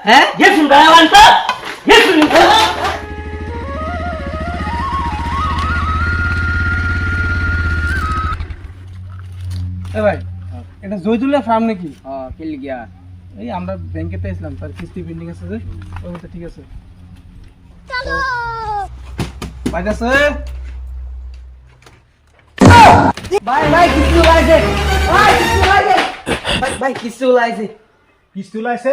হ্যাঁ গেছুন গায়ান তো গেছুন এ ভাই এটা জয়দুল্লাহ ফার্ম নাকি? হ্যাঁ খেলি গিয়া এই আমরা ব্যাংকে পেয়েছিলাম, তার কিস্তি পেন্ডিং আছে যে, ওই মতো ঠিক আছে। চলো ভাই আছে ভাই ভাই কিছু লাইছে ভাই কিছু লাইছে ভাই কিছু লাইছে কিস্তি লাইছে।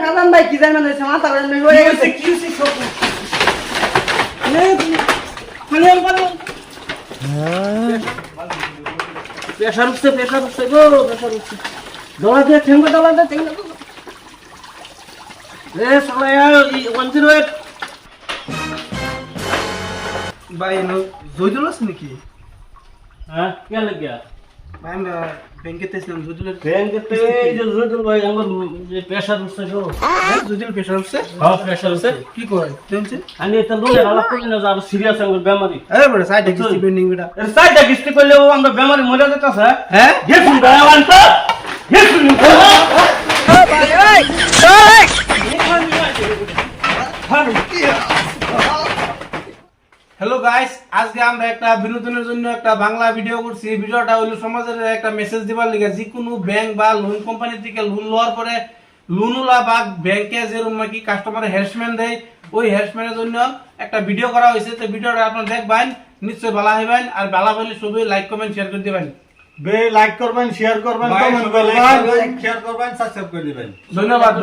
কালাম ভাই কি জানেন না মাথা গরম হয়ে গেছে কি হইছে সব? প্রেসার উঠছে গো প্রেসার উঠছে দলা দিয়ে ঠেঙ্গো দলা দিয়ে ঠেঙ্গো এ সালায়া 108 ভাই জয়দুল্লাহ আছে নাকি? হ্যাঁ কে লাগিয়া ভাই আমরা ব্যাংকে পেয়েছিলাম জয়দুল্লাহ। ব্যাংকেতে এই যে জয়দুল ভাই আমার যে প্রেসার উঠছে গো জয়দুল্লাহ প্রেশার হচ্ছে? হ্যাঁ প্রেসার উঠছে কি করে শুনছে? আমি এটা লোকের আলাপ করি না যে আরো সিরিয়াস আমার বেমারি আরে বড় সাইডে কিস্তি পেন্ডিং বেটা। এর সাইডটা কিস্তি করলেও আমরা বেমারি মরে যেতেছে হ্যাঁ গেছুন গায়ান তো গেছুন হ্যালো গাইস, আজকে আমরা একটা বিনোদনের জন্য একটা বাংলা ভিডিও করছি। এই ভিডিওটা হলো সমাজের একটা মেসেজ দিবার লিগে। যে কোনো ব্যাংক বা লোন কোম্পানি থেকে লোন লওয়ার পরে লোনওয়ালা বা ব্যাংকে যেরকম নাকি কাস্টমার হ্যারাসমেন্ট দেয়, ওই হ্যারাসমেন্টের জন্য একটা ভিডিও করা হয়েছে। তো ভিডিওটা আপনারা দেখবেন, নিশ্চয়ই ভালো হইবেন। আর ভালো হলে সবাই লাইক কমেন্ট শেয়ার করে দিবেন। লাইক করবেন, শেয়ার করবেন, কমেন্ট করবেন, শেয়ার করবেন, সাবস্ক্রাইব করে দিবেন। ধন্যবাদ।